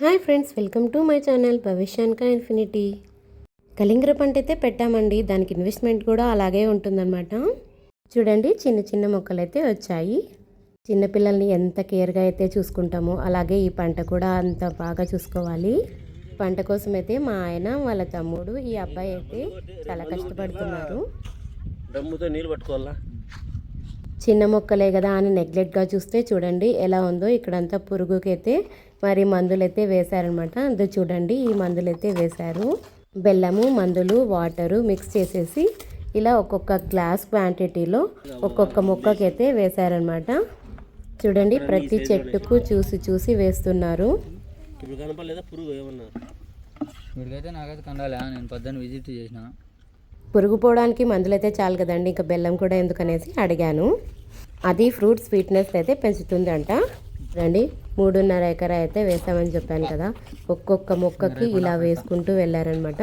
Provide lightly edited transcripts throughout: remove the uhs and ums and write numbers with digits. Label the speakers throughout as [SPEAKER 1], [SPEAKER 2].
[SPEAKER 1] Hi friends, welcome to my channel భవిష్యాన్క infinity. కలింగర పంట అయితే పెట్టామండి. దానికి ఇన్వెస్ట్మెంట్ కూడా అలాగే ఉంటుందన్నమాట. చూడండి, చిన్న చిన్న మొక్కలు అయితే వచ్చాయి. చిన్నపిల్లల్ని ఎంత కేర్గా అయితే చూసుకుంటామో అలాగే ఈ పంట కూడా అంత బాగా చూసుకోవాలి. పంట కోసం అయితే మా ఆయన, వాళ్ళ తమ్ముడు, ఈ అబ్బాయి అయితే చాలా కష్టపడుతున్నారు.
[SPEAKER 2] నీళ్ళు పట్టుకోవాలా,
[SPEAKER 1] చిన్న మొక్కలే కదా అని నెగ్లెక్ట్గా చూస్తే చూడండి ఎలా ఉందో. ఇక్కడంతా పురుగుకైతే మరి మందులైతే వేశారనమాట. అందులో చూడండి, ఈ మందులైతే వేశారు. బెల్లము, మందులు, వాటరు మిక్స్ చేసేసి ఇలా ఒక్కొక్క గ్లాస్ క్వాంటిటీలో ఒక్కొక్క మొక్కకైతే వేశారనమాట. చూడండి, ప్రతి చెట్టుకు చూసి చూసి వేస్తున్నారు. పురుగు పోవడానికి మందులైతే చాలు కదండి, ఇంకా బెల్లం కూడా ఎందుకనేసి అడిగాను. అది ఫ్రూట్ స్వీట్నెస్ అయితే పెంచుతుంది అంట. రండి, 3.5 ఎకరా అయితే వేసామని చెప్పాను కదా. ఒక్కొక్క మొక్కకి ఇలా వేసుకుంటూ వెళ్ళారనమాట.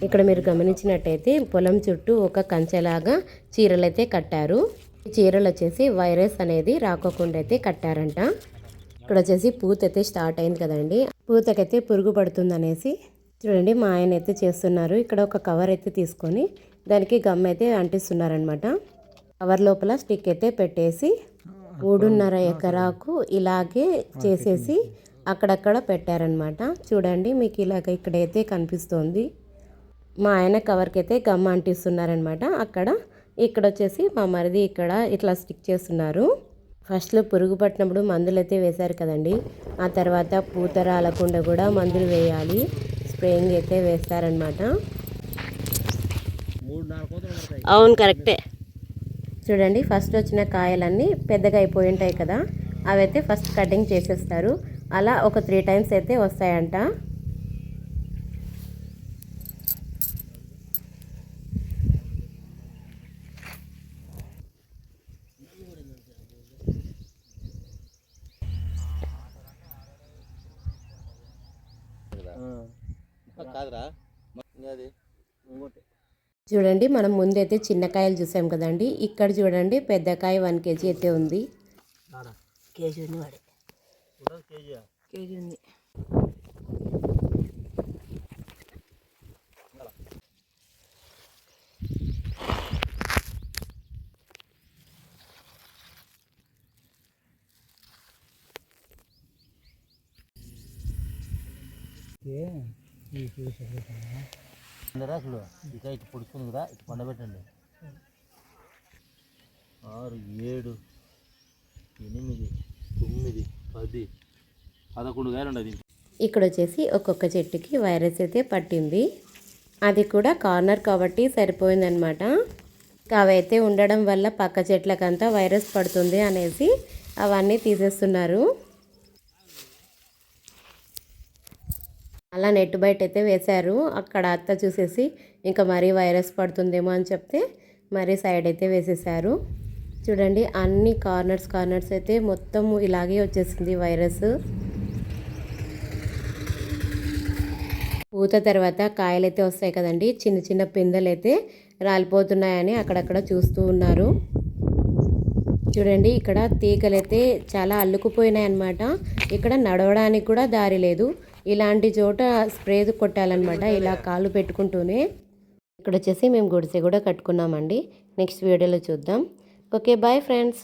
[SPEAKER 1] ఇక్కడ మీరు గమనించినట్టయితే పొలం చుట్టూ ఒక కంచెలాగా చీరలు అయితే కట్టారు. ఈ చీరలు వచ్చేసి వైరస్ అనేది రాకోకుండా అయితే కట్టారంట. ఇక్కడ వచ్చేసి పూత అయితే స్టార్ట్ అయింది కదండి, పూతకైతే పురుగు పడుతుంది అనేసి చూడండి మా ఆయన అయితే చేస్తున్నారు. ఇక్కడ ఒక కవర్ అయితే తీసుకొని దానికి గమ్ అయితే అంటిస్తున్నారనమాట. కవర్ లోపల స్టిక్ అయితే పెట్టేసి 3.5 ఎకరాకు ఇలాగే చేసేసి అక్కడక్కడ పెట్టారనమాట. చూడండి, మీకు ఇలాగ ఇక్కడైతే కనిపిస్తుంది. మా ఆయన కవర్కి అయితే గమ్ అంటిస్తున్నారనమాట. ఇక్కడ వచ్చేసి మా మరిది ఇక్కడ ఇట్లా స్టిక్ చేస్తున్నారు. ఫస్ట్లో పురుగు పట్టినప్పుడు మందులు అయితే వేశారు కదండి, ఆ తర్వాత పూత రాలకుండా కూడా మందులు వేయాలి, స్ప్రేయింగ్ అయితే వేస్తారనమాట. అవును, కరెక్టే. చూడండి, ఫస్ట్ వచ్చిన కాయలన్నీ పెద్దగా అయిపోయి ఉంటాయి కదా, అవైతే ఫస్ట్ కటింగ్ చేసేస్తారు. అలా ఒక 3 టైమ్స్ అయితే వస్తాయంట. చూడండి, మనం ముందైతే చిన్న కాయలు చూసాం కదండి, ఇక్కడ చూడండి పెద్ద కాయ 1 kg అయితే ఉంది. కేజీ ఉంది.
[SPEAKER 2] అసలు ఇక ఇటు పొడుచుకుంది కదా, ఇటు పండబెట్టండి. 6, 7, 8, 9, 10, 11 కాయలు ఉండదు.
[SPEAKER 1] ఇక్కడ వచ్చేసి ఒక్కొక్క చెట్టుకి వైరస్ అయితే పట్టింది. అది కూడా కార్నర్ కాబట్టి సరిపోయిందనమాట. అవి అయితే ఉండడం వల్ల పక్క చెట్లకంతా వైరస్ పడుతుంది అనేసి అవన్నీ తీసేస్తున్నారు. అలా నెట్ బయట అయితే వేశారు. అక్కడ అత్త చూసేసి ఇంకా మరీ వైరస్ పడుతుందేమో అని చెప్తే మరీ సైడ్ అయితే వేసేసారు. చూడండి, అన్ని కార్నర్స్ అయితే మొత్తం ఇలాగే వచ్చేసింది వైరస్. పూత తర్వాత కాయలు అయితే వస్తాయి కదండి, చిన్న చిన్న పిందెలు అయితే రాలిపోతున్నాయని అక్కడక్కడ చూస్తూ ఉన్నారు. చూడండి, ఇక్కడ తీగలైతే చాలా అల్లుకుపోయినాయి అన్నమాట. ఇక్కడ నడవడానికి కూడా దారి లేదు. ఇలాంటి చోట స్ప్రే కొట్టాలన్నమాట, ఇలా కాళ్ళు పెట్టుకుంటూనే. ఇక్కడ వచ్చేసి మేము గుడిసె కూడా కట్టుకున్నామండి. నెక్స్ట్ వీడియోలో చూద్దాం. Okay, bye friends.